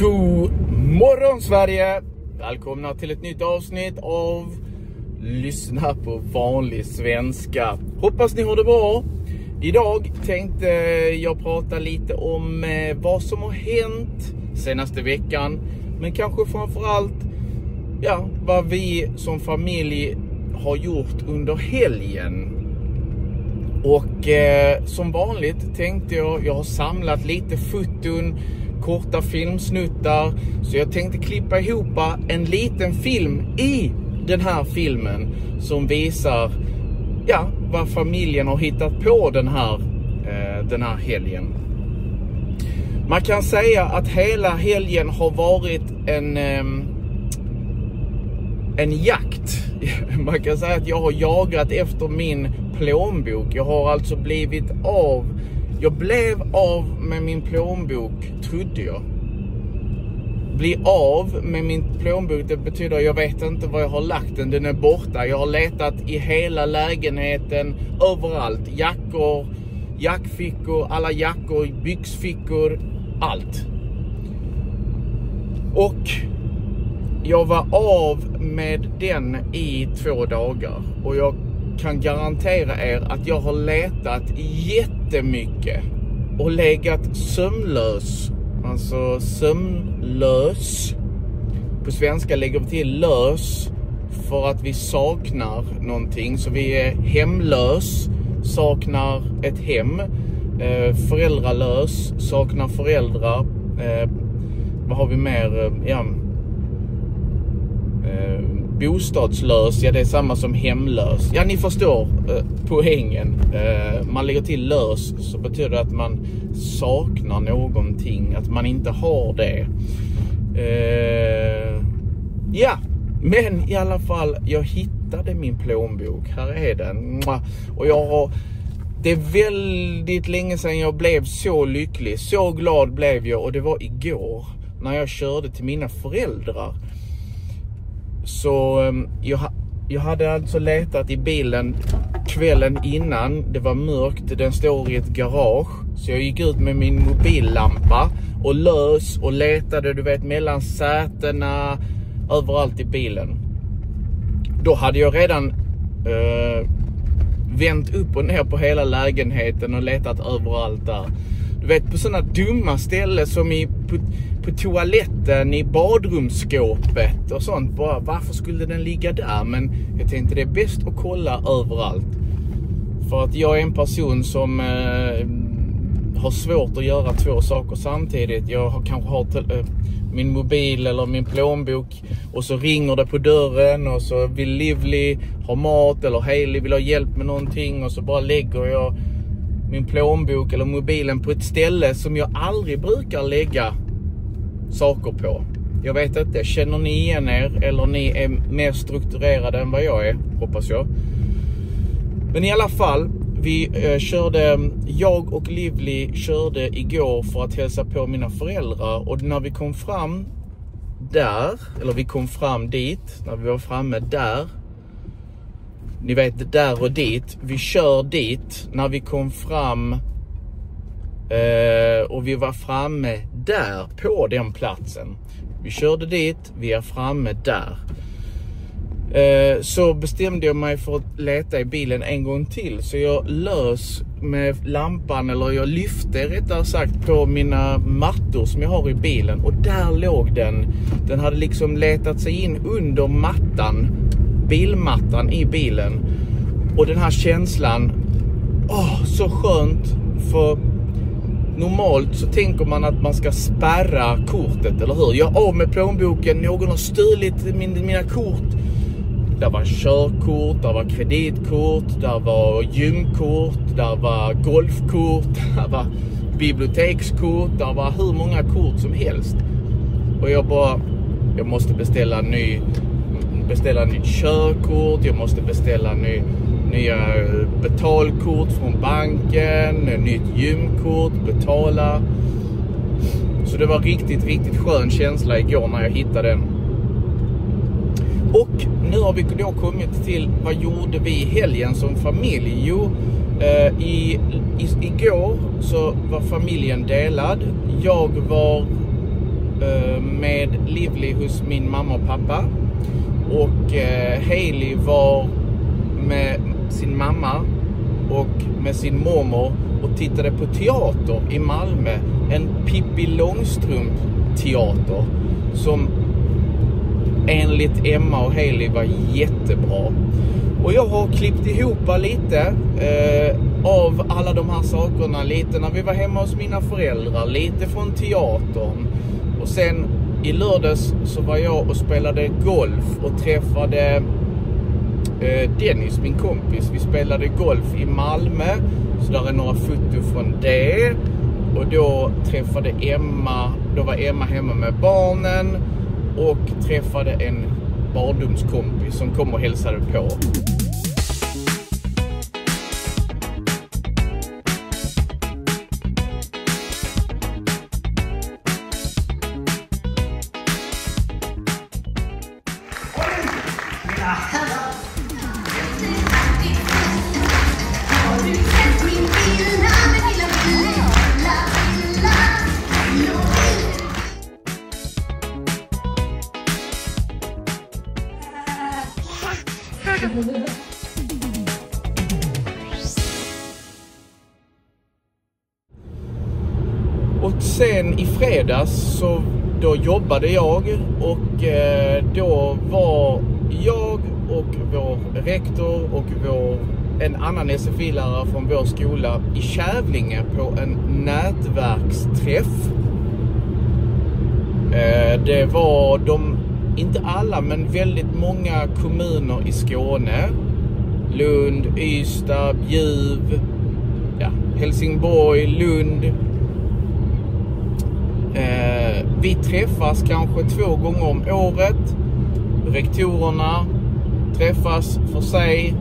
God morgon Sverige! Välkomna till ett nytt avsnitt av Lyssna på vanlig svenska. Hoppas ni har det bra. Idag tänkte jag prata lite om vad som har hänt senaste veckan. Men kanske framförallt vad vi som familj har gjort under helgen. Och som vanligt tänkte jag har samlat lite foton, korta filmsnuttar. Så jag tänkte klippa ihop en liten film i den här filmen som visar vad familjen har hittat på den här helgen. Man kan säga att hela helgen har varit en jakt. Man kan säga att jag har jagat efter min plånbok. Jag har alltså jag blev av med min plånbok, trodde jag. Bli av med min plånbok, det betyder jag vet inte var jag har lagt den. Den är borta. Jag har letat i hela lägenheten, överallt. Jackor, jackfickor, alla jackor, byxfickor, allt. Och jag var av med den i 2 dagar. Och jag kan garantera er att jag har letat jättemycket och legat sömnlös. Alltså sömnlös. På svenska lägger vi till lös för att vi saknar någonting. Så vi är hemlös, saknar ett hem. Föräldralös, saknar föräldrar. Vad har vi mer? Bostadslös, det är samma som hemlös. Ni förstår poängen. Man lägger till lös så betyder det att man saknar någonting, att man inte har det. Men i alla fall, jag hittade min plånbok. Här är den. Och det är väldigt länge sedan jag blev så lycklig. Så glad blev jag, och det var igår när jag körde till mina föräldrar. Så jag hade alltså letat i bilen kvällen innan. Det var mörkt, den står i ett garage. Så jag gick ut med min mobillampa och lös och letade, mellan sätena, överallt i bilen. Då hade jag redan vänt upp och ner på hela lägenheten och letat överallt där. På sådana dumma ställen som på toaletten, i badrumsskåpet och sånt. Bara, varför skulle den ligga där? Men jag tänkte det är bäst att kolla överallt. För att jag är en person som har svårt att göra 2 saker samtidigt. Jag kanske har min mobil eller min plånbok och så ringer det på dörren och så vill Livly ha mat eller Hailey vill ha hjälp med någonting och så bara lägger jag min plånbok eller mobilen på ett ställe som jag aldrig brukar lägga saker på. Jag vet inte, känner ni igen er eller ni är mer strukturerade än vad jag är, hoppas jag. Men i alla fall, jag och Livly körde igår för att hälsa på mina föräldrar. Och när vi kom fram dit, när vi var framme där, ni vet, där och dit. Vi kör dit när vi kom fram och vi var framme där på den platsen. Vi körde dit, vi är framme där. Så bestämde jag mig för att leta i bilen en gång till. Så jag lös med lampan, eller jag lyfte rättare sagt på mina mattor som jag har i bilen. Och där låg den. Den hade liksom letat sig in under bilmattan i bilen. Och den här känslan, så skönt. För normalt så tänker man att man ska spärra kortet, eller hur? Jag är av med plånboken, någon har stulit mina kort. Där var körkort, där var kreditkort, där var gymkort, där var golfkort, där var bibliotekskort, där var hur många kort som helst. Och jag måste beställa nytt körkort, jag måste beställa nya betalkort från banken, nytt gymkort, betala. Så det var riktigt, riktigt skön känsla igår när jag hittade den. Och nu har vi då kommit till vad gjorde vi i helgen som familj? Jo, igår så var familjen delad. Jag var med Livly hos min mamma och pappa. Och Hailey var med sin mamma och med sin mormor och tittade på teater i Malmö. En Pippi Långstrump-teater som enligt Emma och Hailey var jättebra. Och jag har klippt ihop lite av alla de här sakerna. Lite när vi var hemma hos mina föräldrar, lite från teatern. Och sen i lördags så var jag och spelade golf och träffade Dennis, min kompis. Vi spelade golf i Malmö, så där är några foton från det. Och då träffade Emma, då var Emma hemma med barnen och träffade en barndomskompis som kom och hälsade på. Och sen i fredags så då jobbade jag och då var jag och vår rektor och en annan SFI-lärare från vår skola i Kävlinge på en nätverksträff. Det var inte alla men väldigt många kommuner i Skåne. Lund, Ystad, Bjuv, Helsingborg, Lund. Vi träffas kanske 2 gånger om året. Rektorerna träffas för sig.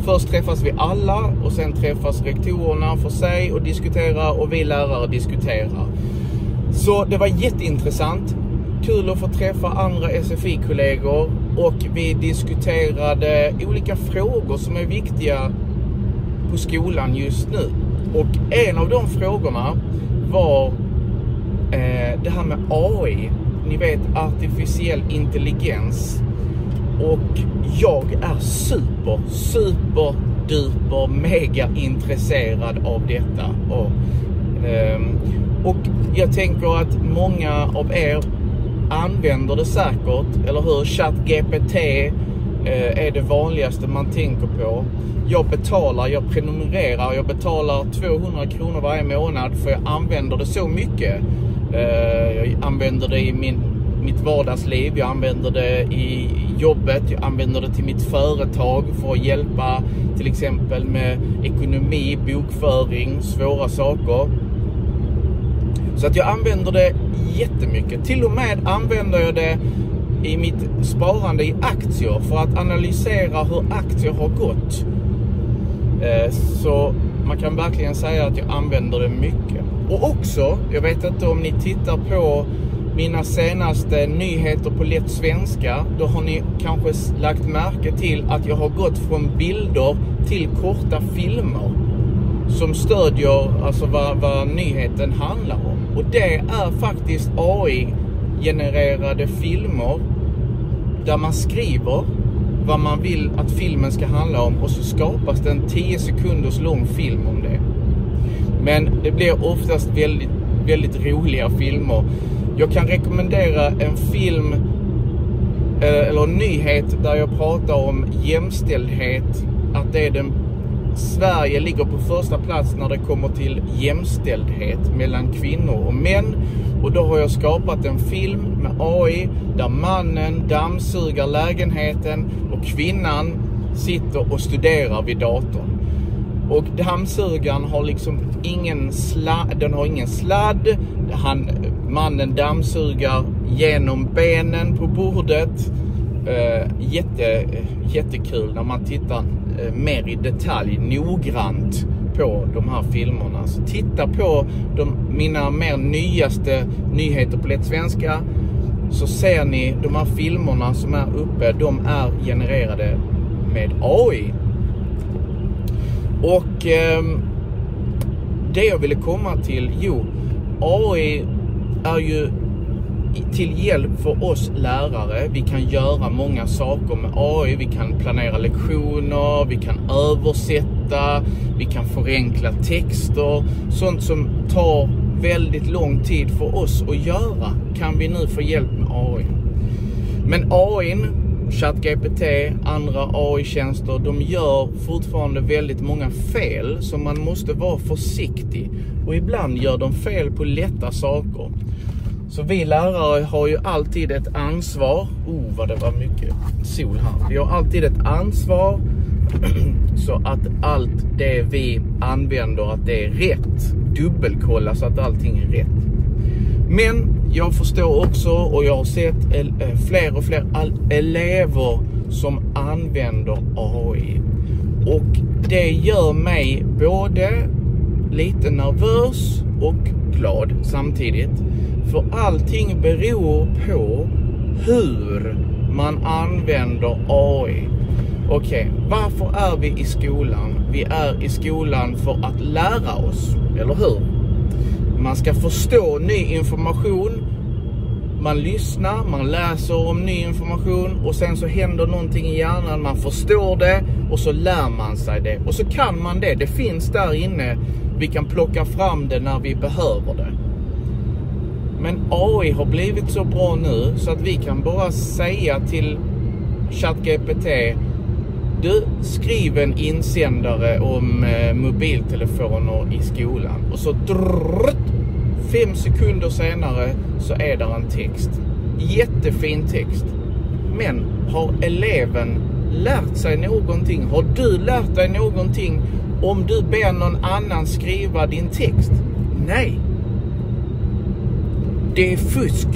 Först träffas vi alla och sen träffas rektorerna för sig och diskuterar och vi lärare diskuterar. Så det var jätteintressant. Kul att få träffa andra SFI-kollegor och vi diskuterade olika frågor som är viktiga på skolan just nu. Och en av de frågorna var det här med AI. Ni vet, artificiell intelligens. Och jag är super duper mega intresserad av detta. Och jag tänker att många av er använder det säkert, eller hur? ChatGPT är det vanligaste man tänker på. Jag prenumererar, jag betalar 200 kronor varje månad för jag använder det så mycket. Jag använder det i mitt vardagsliv, jag använder det i jobbet, jag använder det till mitt företag för att hjälpa till exempel med ekonomi, bokföring, svåra saker. Så att jag använder det jättemycket. Till och med använder jag det i mitt sparande i aktier för att analysera hur aktier har gått. Så man kan verkligen säga att jag använder det mycket. Och också, jag vet inte om ni tittar på mina senaste nyheter på lätt svenska, då har ni kanske lagt märke till att jag har gått från bilder till korta filmer som stödjer alltså vad nyheten handlar om. Och det är faktiskt AI-genererade filmer där man skriver vad man vill att filmen ska handla om och så skapas det en 10 sekunders lång film om det. Men det blir oftast väldigt, väldigt roliga filmer. Jag kan rekommendera en film eller en nyhet där jag pratar om jämställdhet. Att det är Sverige ligger på första plats när det kommer till jämställdhet mellan kvinnor och män. Och då har jag skapat en film med AI där mannen dammsuger lägenheten och kvinnan sitter och studerar vid datorn. Och dammsugaren har liksom ingen sladd. Mannen dammsuger genom benen på bordet. Jättekul när man tittar mer i detalj, noggrant på de här filmerna. Så titta på mina mer nyaste nyheter på lätt svenska, så ser ni de här filmerna som är uppe, de är genererade med AI. Och det jag ville komma till, AI är ju till hjälp för oss lärare. Vi kan göra många saker med AI. Vi kan planera lektioner, vi kan översätta, vi kan förenkla texter. Sånt som tar väldigt lång tid för oss att göra kan vi nu få hjälp med AI. Men AI:n, ChatGPT, andra AI-tjänster, de gör fortfarande väldigt många fel, så man måste vara försiktig. Och ibland gör de fel på lätta saker. Så vi lärare har ju alltid ett ansvar. Vad det var mycket sol här. Vi har alltid ett ansvar så att allt det vi använder, att det är rätt. Dubbelkolla så att allting är rätt. Men jag förstår också, och jag har sett fler och fler elever som använder AI. Och det gör mig både lite nervös och glad samtidigt. För allting beror på hur man använder AI. Okej, varför är vi i skolan? Vi är i skolan för att lära oss, eller hur? Man ska förstå ny information. Man lyssnar, man läser om ny information och sen så händer någonting i hjärnan. Man förstår det och så lär man sig det. Och så kan man det. Det finns där inne. Vi kan plocka fram det när vi behöver det. Men AI har blivit så bra nu så att vi kan bara säga till ChatGPT: du, skriv en insändare om mobiltelefoner i skolan. Och så 5 sekunder senare så är där en text. Jättefin text. Men har eleven lärt sig någonting? Har du lärt dig någonting om du ber någon annan skriva din text? Nej. Det är fusk.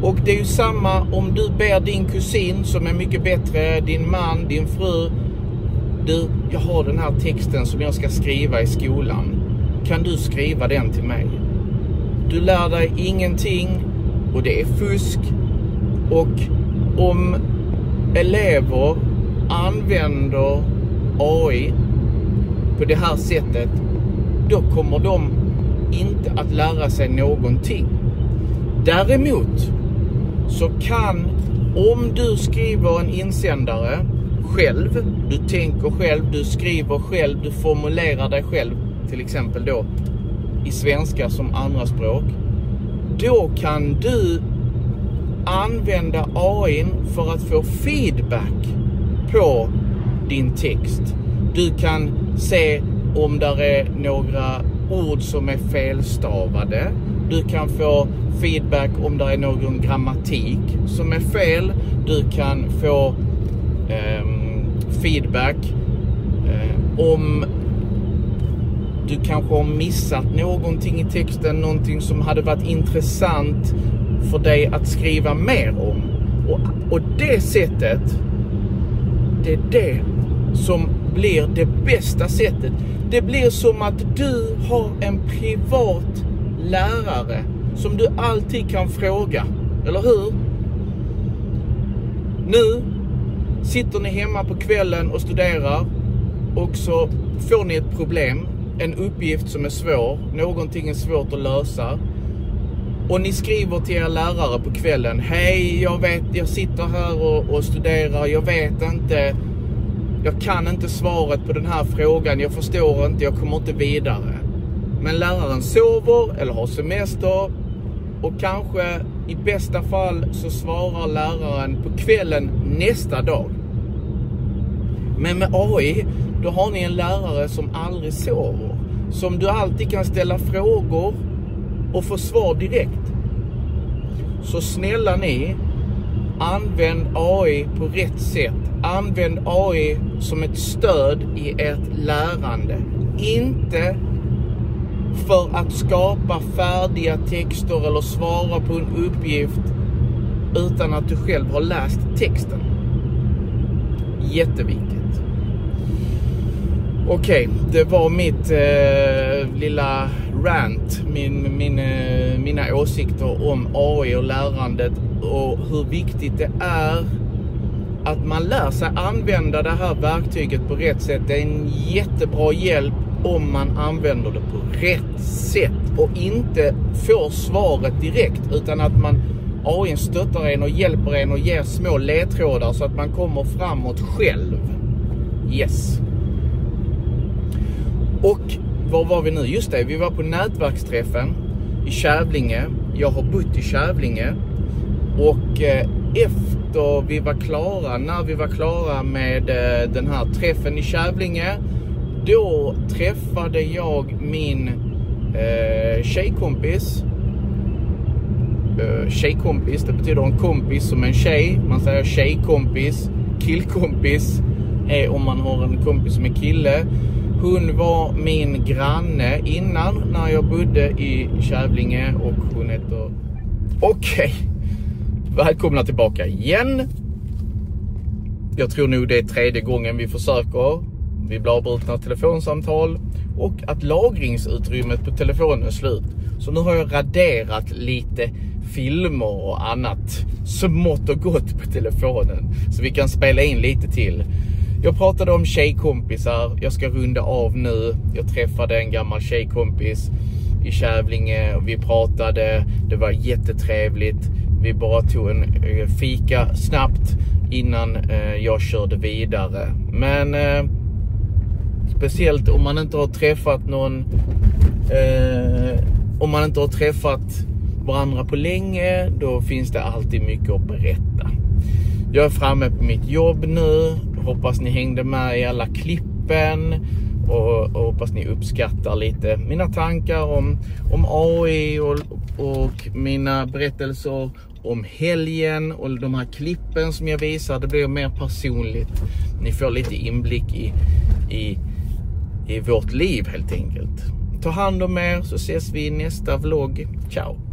Och det är ju samma om du ber din kusin som är mycket bättre, din man, din fru: du, jag har den här texten som jag ska skriva i skolan. Kan du skriva den till mig? Du lär dig ingenting och det är fusk. Och om elever använder AI på det här sättet, då kommer de inte att lära sig någonting. Däremot så kan, om du skriver en insändare själv, du tänker själv, du skriver själv, du formulerar dig själv, till exempel då i svenska som andraspråk, då kan du använda AI för att få feedback på din text. Du kan se om där är några ord som är felstavade. Du kan få feedback om det är någon grammatik som är fel. Du kan få feedback om du kanske har missat någonting i texten, någonting som hade varit intressant för dig att skriva mer om. Och det sättet, det är det som blir det bästa sättet. Det blir som att du har en privat lärare som du alltid kan fråga, eller hur? Nu sitter ni hemma på kvällen och studerar och så får ni ett problem, en uppgift som är svår, någonting är svårt att lösa. Och ni skriver till er lärare på kvällen: hej, jag sitter här och studerar, jag vet inte, jag kan inte svaret på den här frågan, jag förstår inte, jag kommer inte vidare. Men läraren sover eller har semester, och kanske i bästa fall så svarar läraren på kvällen nästa dag. Men med AI, då har ni en lärare som aldrig sover, som du alltid kan ställa frågor och få svar direkt. Så snälla ni, använd AI på rätt sätt. Använd AI som ett stöd i ert lärande. Inte för att skapa färdiga texter eller svara på en uppgift utan att du själv har läst texten. Jätteviktigt. Okej, det var mitt lilla rant, mina åsikter om AI och lärandet och hur viktigt det är att man lär sig använda det här verktyget på rätt sätt. Det är en jättebra hjälp om man använder det på rätt sätt. och inte får svaret direkt, utan att AI stöttar en och hjälper en och ger små ledtrådar så att man kommer framåt själv. Yes. Och var var vi nu? Just det, vi var på nätverksträffen i Kävlinge. Jag har bott i Kävlinge. Och efter när vi var klara med den här träffen i Kävlinge, då träffade jag min tjejkompis. Tjejkompis, det betyder en kompis som en tjej. Man säger tjejkompis. Killkompis är om man har en kompis som är kille. Hon var min granne innan när jag bodde i Kävlinge, och hon heter... Okej. Välkomna tillbaka igen. Jag tror nog det är 3:e gången vi försöker. Vi blir avbrutna telefonsamtal och att lagringsutrymmet på telefonen är slut. Så nu har jag raderat lite filmer och annat smått och gott på telefonen, så vi kan spela in lite till. Jag pratade om tjejkompisar. Jag ska runda av nu. Jag träffade en gammal tjejkompis i Kävlinge och vi pratade. Det var jättetrevligt. Vi bara tog en fika snabbt innan jag körde vidare. Men speciellt om man inte har träffat någon, om man inte har träffat varandra på länge, då finns det alltid mycket att berätta. Jag är framme på mitt jobb nu. Hoppas ni hängde med i alla klippen och hoppas ni uppskattar lite mina tankar om AI och mina berättelser om helgen och de här klippen som jag visar. Det blir mer personligt. Ni får lite inblick i vårt liv helt enkelt. Ta hand om er, så ses vi i nästa vlogg. Ciao!